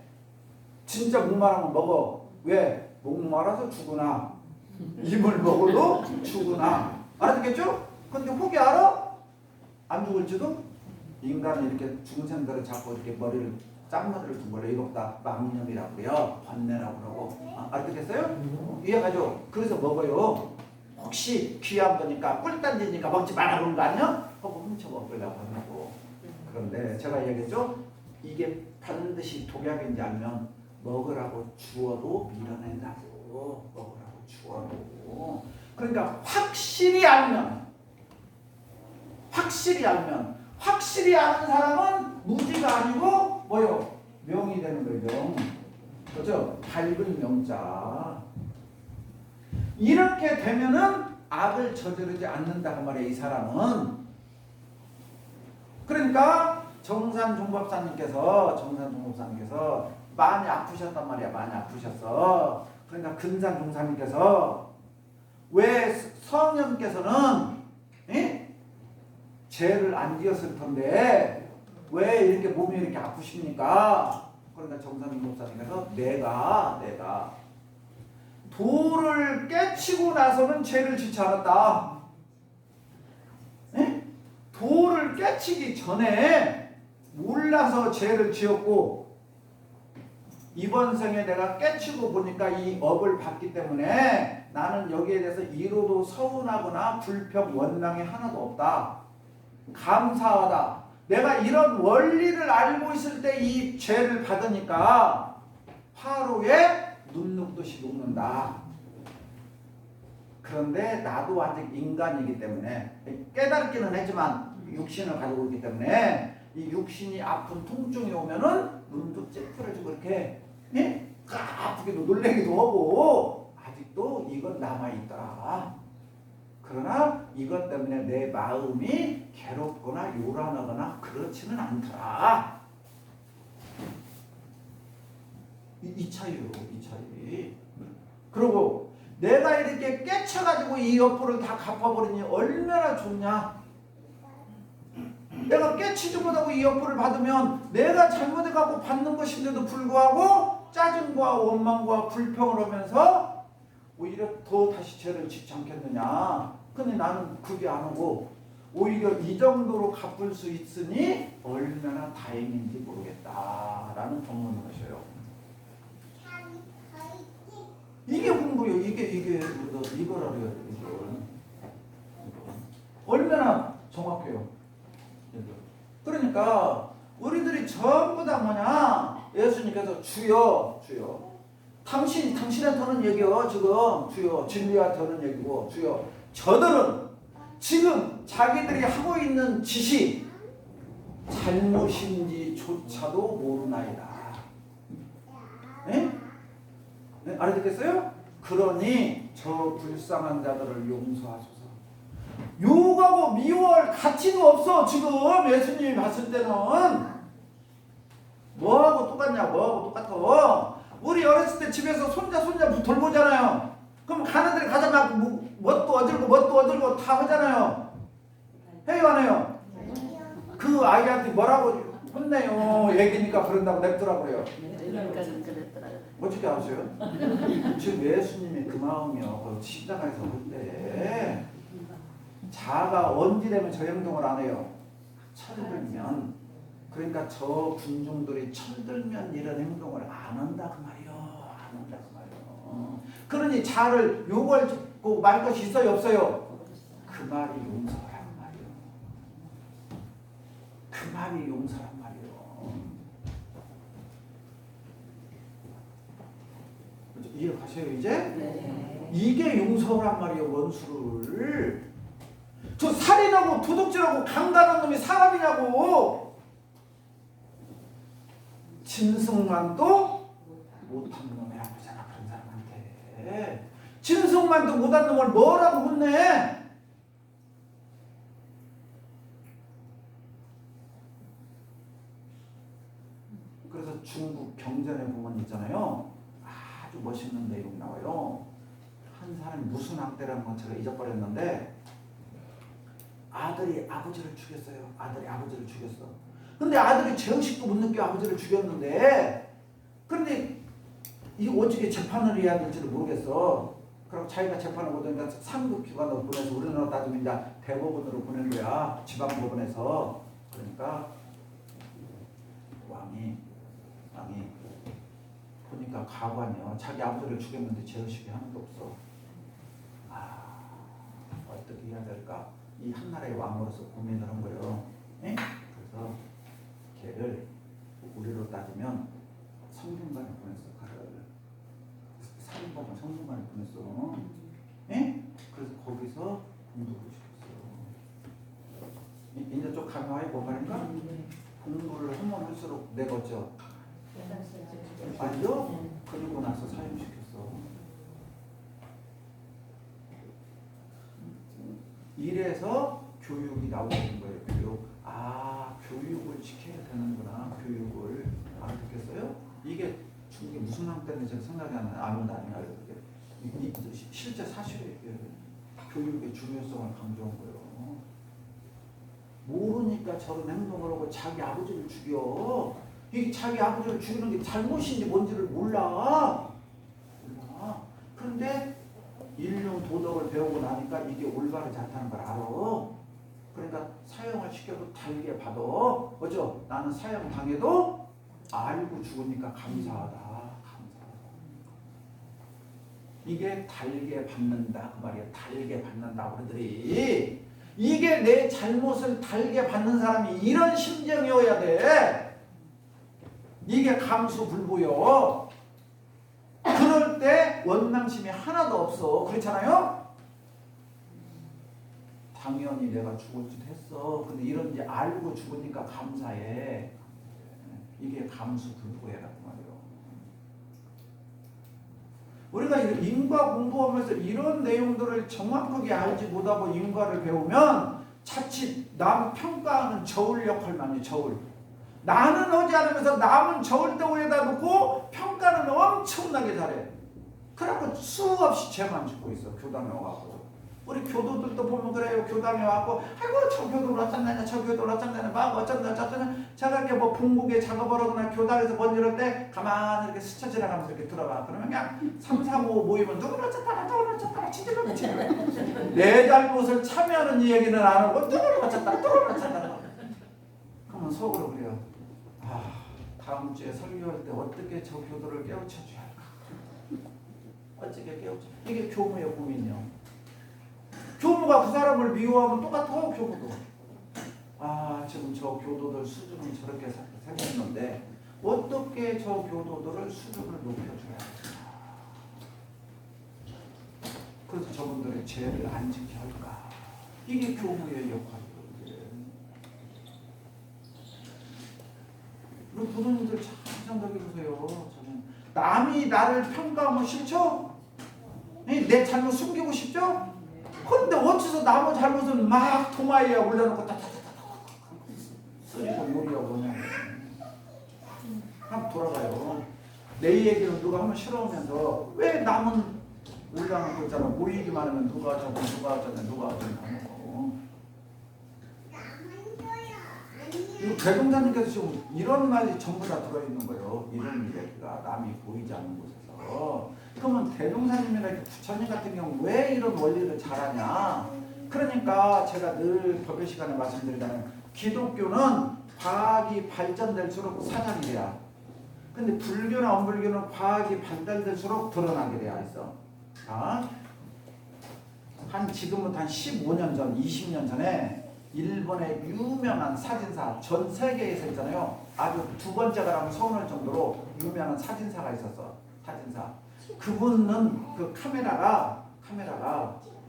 진짜 목마르면 먹어. 왜? 목마라서 죽으나. 이 물 먹어도 죽으나. 알아듣겠죠? 근데 혹이 알아? 안 죽을지도? 인간은 이렇게 중생들은 자꾸 이렇게 머리를 짠머리를 둔 걸로 이겁다 망념이라고 그래요. 번뇌라고 그러고. 알아듣겠어요? 이해가죠? 그래서 먹어요. 혹시 귀한 거니까 꿀 딴지니까 먹지 마라 그런 거 아니야? 하고 훔쳐 먹으려고 하고. 그런데 제가 얘기했죠? 이게 반드시 독약인지 알면 먹으라고 주어도 밀어낸다고. 먹으라고 주어도. 그러니까 확실히 알면 확실히 아는 사람은 무지가 아니고 뭐요? 명이 되는 거예요. 명. 그렇죠? 밝은 명자. 이렇게 되면은 악을 저지르지 않는다고 말이에요. 이 사람은. 그러니까 정산종법사님께서 많이 아프셨단 말이야. 많이 아프셨어. 그러니까 근산종사님께서 왜 성령께서는 죄를 안 지었을 텐데 왜 이렇게 몸이 이렇게 아프십니까? 그러니까 정산종법사님께서 내가 도를 깨치고 나서는 죄를 짓지 않았다. 도를 깨치기 전에 몰라서 죄를 지었고 이번 생에 내가 깨치고 보니까 이 업을 받기 때문에 나는 여기에 대해서 이로도 서운하거나 불평 원망이 하나도 없다. 감사하다. 내가 이런 원리를 알고 있을 때 이 죄를 받으니까 화로에 눈 녹듯이 녹는다. 그런데 나도 아직 인간이기 때문에 깨닫기는 하지만 육신을 가지고 있기 때문에 이 육신이 아픈 통증이 오면은 눈도 찌푸려지고 이렇게 아프기도 놀래기도 하고 아직도 이건 남아있더라. 그러나 이것 때문에 내 마음이 괴롭거나 요란하거나 그렇지는 않더라. 이 차이요. 이 차이. 그리고 내가 이렇게 깨쳐가지고 이 업보를 다 갚아버리니 얼마나 좋냐. 내가 깨치지 못하고 이 업보를 받으면 내가 잘못해갖고 받는 것인데도 불구하고 짜증과 원망과 불평을 하면서 오히려 더 다시 죄를 짓지 않겠느냐. 근데 나는 그게 안 오고 오히려 이 정도로 갚을 수 있으니 얼마나 다행인지 모르겠다라는 경험을 하셔요. 이게 공부예요. 이걸 알아야 돼요. 얼마나 정확해요. 그러니까 우리들이 전부 다 뭐냐? 예수님께서 주여 당신한테는 얘기요. 지금 주여 진리한테는 얘기고 주여 저들은 지금 자기들이 하고 있는 짓이 잘못인지조차도 모르나이다. 네? 네? 알아듣겠어요? 그러니 저 불쌍한 자들을 용서하소서. 욕하고 미워할 가치도 없어. 지금 예수님이 봤을 때는 뭐하고 똑같냐? 뭐하고 똑같아? 우리 어렸을 때 집에서 손자 돌보잖아요. 그럼 가는 데를 가자마자 뭣도 어들고 다 하잖아요. 해요 안 해요? 그 아이한테 뭐라고 혼내요. 애기니까 그런다고 냅두라고 그래요. 어떻게 아세요? 지금 예수님이 그 마음이요. 그 십자가에서 그때 자아가 언제 되면 저 행동을 안 해요? 철들면. 그러니까 저 군중들이 철들면 이런 행동을 안 한다 그 말이요. 안 한다 그 말이요. 그러니 자를 욕을 그 말 것이 있어요 없어요? 그 말이 용서란 말이요. 그 말이 용서란 말이요. 이해가세요 이제? 네. 이게 용서란 말이에요. 원수를. 저 살인하고 도둑질하고 강간한 놈이 사람이냐고. 진승만도 못한 놈이라고 하잖아. 그런 사람한테. 진승만도 못한 놈을 뭐라고 혼내? 그래서 중국 경전에 보면 있잖아요. 아주 멋있는 내용 나와요. 한 사람이 무슨 악대라는 건 제가 잊어버렸는데 아들이 아버지를 죽였어요. 아들이 아버지를 죽였어. 근데 아들이 죄의식도 못 느껴 아버지를 죽였는데 그런데 이 어떻게 재판을 해야 될지를 모르겠어. 그럼 자기가 재판을 보니까 상급 기관으로 보내서 우리나라 따지면 이제 대법원으로 보낸 거야. 지방법원에서. 그러니까 왕이 보니까 가관이요. 자기 아버지를 죽였는데 죄의식이 하나도 없어. 아, 어떻게 해야 될까? 이 한나라의 왕으로서 고민을 한 거예요. 에? 그래서 걔를 우리로 따지면 성균관에 보냈어. 가를 살인범을 성균관에 보냈어. 에? 그래서 거기서 공부를 시켰어. 이제 좀 강화해 보니까 공부를 한 번 할수록 내가 어쩌? 아니요? 그리고 나서 사형시켰어. 이래서 교육이 나오는 거예요. 교육. 아, 교육을 시켜야 되는구나. 교육을. 알아듣겠어요? 이게 중국이 무슨 학 때문에 제가 생각이 안 나요. 실제 사실이에요. 교육의 중요성을 강조한 거예요. 모르니까 저런 행동을 하고 자기 아버지를 죽여. 이게 자기 아버지를 죽이는 게 잘못인지 뭔지를 몰라. 그런데 인륜 도덕을 배우고 나니까 이게 올바르지 않다는 걸 알아. 그러니까 사형을 시켜도 달게 받아. 그죠? 나는 사형 당해도 알고 죽으니까 감사하다. 이게 달게 받는다 그 말이야. 달게 받는다 우리들이. 이게 내 잘못을 달게 받는 사람이 이런 심정이어야 돼. 이게 감수불부요. 그럴 때 원망심이 하나도 없어. 그렇잖아요? 당연히 내가 죽을 짓 했어. 근데 이런지 알고 죽으니까 감사해. 이게 감수불부해라고 말이에요. 우리가 인과 공부하면서 이런 내용들을 정확하게 알지 못하고 인과를 배우면 자칫 남 평가하는 저울 역할만 해. 저울. 나는 하지 않으면서 남은 저울 덩어리에다 놓고 평가는 엄청나게 잘해. 그래갖고 수없이 죄만 짓고 있어. 교당에 와갖고. 우리 교도들도 보면 그래요. 교당에 와갖고 아이고 저 교도를 어쩐다냐 저 교도를 어쩐다냐 막 어쩐다 제가 이렇게 뭐 본국에 작업을 하거나 교당에서 뭔 일할 때 가만히 이렇게 스쳐 지나가면서 이렇게 들어가. 그러면 그냥 3, 4, 5 모이면 누구를 어쩌다가 누구를 어쩌다가 치질러 내 잘못을 참여하는 이야기는 안 하고 누구를 어쩌다가 누구를 어쩌다가. 그러면 속으로 그래요. 아, 다음 주에 설교할 때 어떻게 저 교도를 깨우쳐줘야 할까? 어떻게 깨우쳐? 이게 교무의 고민이요. 교무가 그 사람을 미워하면 똑같아. 교무도. 아, 지금 저 교도들 수준은 저렇게 생겼는데 어떻게 저 교도들을 수준을 높여줘야 할까? 그래서 저분들의 죄를 안 지켜 할까? 이게 교무의 역할이거든요. 우리 부모님들 참 생각해보세요. 저는 남이 나를 평가하면 싫죠? 내 잘못 숨기고 싶죠? 그런데 어째서 남의 잘못은 막 도마에 올려놓고 쓰리고 요리하고 그냥 한번 돌아가요. 내 얘기는 누가 하면 싫어하면서 왜 남은 올라놓고 있잖아. 모이기만 하면 누가 어쩌고 누가 어쩌고 누가 어쩌고 하고. 이 대동사님께서 지금 이런 말이 전부 다 들어있는 거예요. 이런 얘기가 남이 보이지 않는 곳에서. 그러면 대동사님이나 부처님 같은 경우 왜 이런 원리를 잘하냐? 그러니까 제가 늘 법의 시간에 말씀드리잖아요. 기독교는 과학이 발전될수록 사장이 돼야. 근데 불교나 원불교는 과학이 발달될수록 드러나게 돼야 있어. 아? 지금부터 한 15년 전, 20년 전에 일본의 유명한 사진사, 전 세계에서 있잖아요. 아주 두 번째가라면 서운할 정도로 유명한 사진사가 있었어. 사진사. 그분은 그 카메라가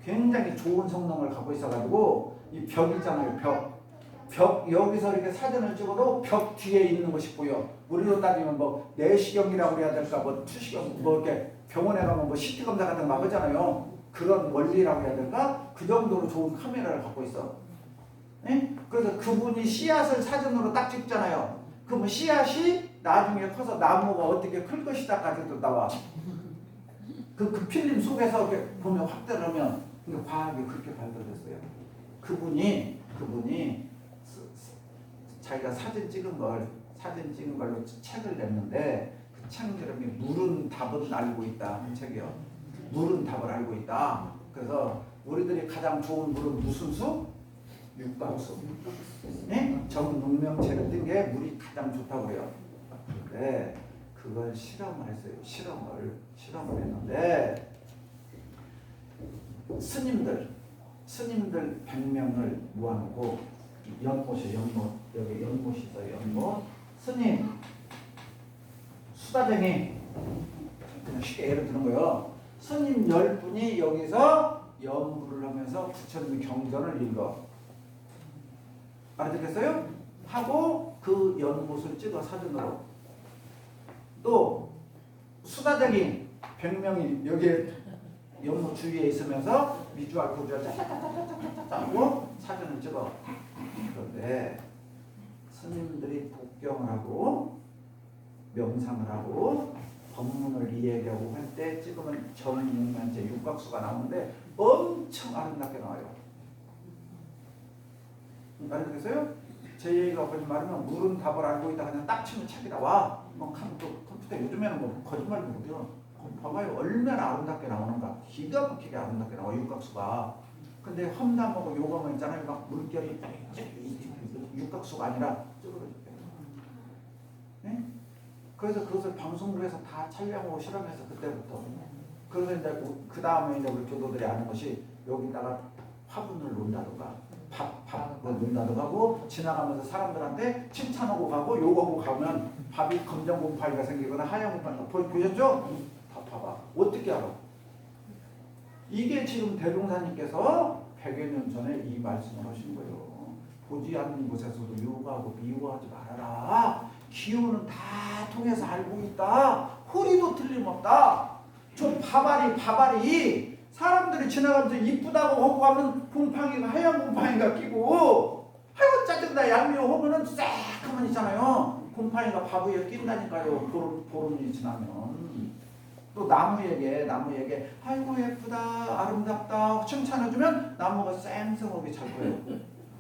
굉장히 좋은 성능을 갖고 있어가지고 이 벽 있잖아요. 벽 여기서 이렇게 사진을 찍어도 벽 뒤에 있는 것이 보여. 우리로 따지면 뭐 내시경이라고 해야 될까, 뭐 투시경, 뭐 이렇게 병원에 가면 뭐 CT 검사 같은 거 막 하잖아요. 그런 원리라고 해야 될까? 그 정도로 좋은 카메라를 갖고 있어. 예? 그래서 그분이 씨앗을 사진으로 딱 찍잖아요. 그러면 씨앗이 나중에 커서 나무가 어떻게 클 것이다까지도 나와. 그 필름 속에서 이렇게 보면 확대를 하면 과학이 그렇게 발달됐어요. 그분이 자기가 사진 찍은 걸로 책을 냈는데 그 책 이름이 물은 답은 알고 있다. 그 책이요. 물은 답을 알고 있다. 그래서 우리들이 가장 좋은 물은 무슨 수? 육각수. 네? 정육명체를 뜬 게 물이 가장 좋다고 그래요. 근데 그걸 실험을 했어요. 실험을 했는데 스님들 100명을 모아놓고 연못 여기 연못이 있어요. 연못. 스님 수다쟁이 그냥 쉽게 예를 드는 거예요. 스님 10분이 여기서 연구를 하면서 부처님의 경전을 읽어. 알아듣겠어요? 하고 그 연못을 찍어 사진으로. 또 수다쟁이 100명이 여기에 연못 주위에 있으면서 미주알 구주알 짜고 사진을 찍어. 그런데 스님들이 복경을 하고 명상을 하고 법문을 이해하려고 할 때 찍으면 정육면체 육각수가 나오는데 엄청 아름답게 나와요. 알겠어요? 제 얘기가 거짓말이면 물은 답을 알고 있다 그냥 딱 치면 책이 나와. 뭐 컴퓨터 요즘에는 뭐 거짓말도 못해요. 봐봐요. 얼마나 아름답게 나오는가. 기가 막히게 아름답게 나와 육각수가. 근데 험담하고 요거만 있잖아요. 막 물결이 육각수가 아니라 쭈그러졌대요. 네? 그래서 그것을 방송을 해서 다 촬영하고 실험해서 그때부터. 그래서 이제 그 다음에 이제 우리 교도들이 아는 것이 여기다가 화분을 놓는다든가 밥을 놓는다든가 하고 지나가면서 사람들한테 칭찬하고 가고 욕하고 가면 밥이 검정 곰팡이가 생기거나 하얀 곰팡이가 보셨죠? 다 봐봐. 어떻게 알아? 이게 지금 대종사님께서 100여 년 전에 이 말씀을 하신 거예요. 보지 않는 곳에서도 유하고 미워하지 말아라. 기운은 다 통해서 알고 있다. 호리도 틀림없다. 저 바바리 사람들이 지나가면서 이쁘다고 하고 가면 곰팡이가 하얀 곰팡이가 끼고 아이고 짜증나 얄미워 하면은 새까만 있잖아요. 곰팡이가 밥 위에 낀다니까요. 보름이 지나면. 또 나무에게 아이고 예쁘다 아름답다 칭찬해주면 나무가 쌩쌩하게 잘 보여요.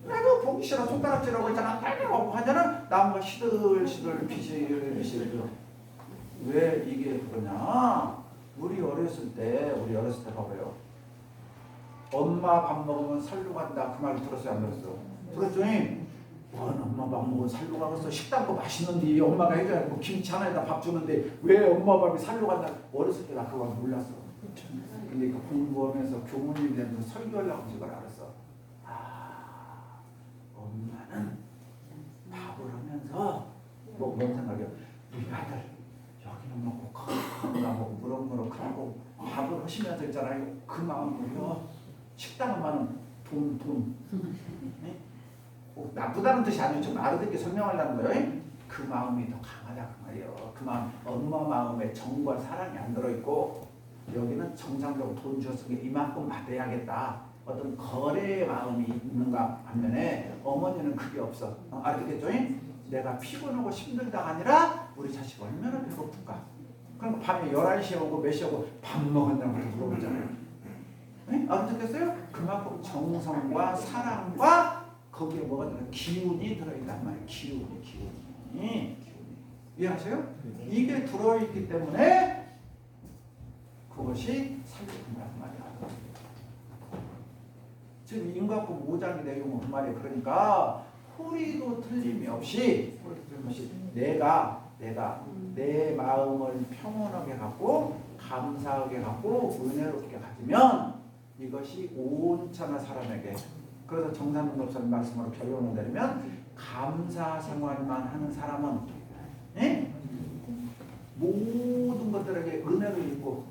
아이고 보기 싫어 손가락질하고 있잖아 빨리하고 하잖아 나무가 시들시들 비실비실. 왜 이게 그러냐? 우리 어렸을 때 봐봐요. 엄마 밥 먹으면 살로 간다 그 말 들었어요 안 들었어? 들었죠? 엄마 밥 먹으면 살로 가겠어. 식당도 맛있는데 엄마가 해줘야 뭐 김치 하나에다 밥 주는데 왜 엄마 밥이 살로 간다. 어렸을 때 나 그거 몰랐어. 근데 그 공부하면서 교무님이 되면서 설교하려고 그걸 알았어. 아, 엄마는 밥을 하면서 뭔 생각이야. 우리 아들 여기는 먹고 건가 먹고 무럭무럭하고 밥을 하시면서 있잖아요. 그 마음으로요. 식당 엄마는 돈. 네? 나쁘다는 뜻이 아니에요. 좀 알아듣게 설명하려는 거예요. 그 마음이 더 강하다 그 말이에요. 그 마음, 엄마 마음에 정과 사랑이 안 들어있고 여기는 정상적으로 돈 줬으니 이만큼 받아야겠다. 어떤 거래의 마음이 있는가 반면에 어머니는 그게 없어. 알아듣겠죠? 내가 피곤하고 힘들다가 아니라 우리 자식 얼마나 배고플까. 그럼 밤에 11시에 오고 몇 시에 오고 밥 먹었냐고 물어보잖아요. 네? 알아듣겠어요? 그만큼 정성과 사랑과 거기에 뭐가 들어? 기운이 들어있단 말이에요. 기운이. 이해하세요? 이게 들어있기 때문에 그것이 살리는다는 말이야. 지금 인과법 5장의 내용은 그 말이에요. 그러니까 호리도 틀림이 없이 내가 내 마음을 평온하게 갖고 감사하게 갖고 은혜롭게 가지면 이것이 온천한 사람에게. 그래서 정산동 목사님 말씀으로 결론을 내리면 감사 생활만 하는 사람은 예? 모든 것들에게 은혜를 입고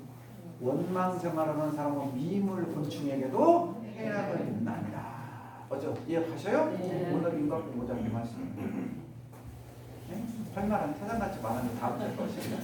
원망 생활하는 사람은 미물 곤충에게도 해악을 입나니라. 어쩌 이해하셔요? 네. 오늘 인과공고장 이 말씀. 네? 할 말은 태산같이 많은데 다음 될 것이에요.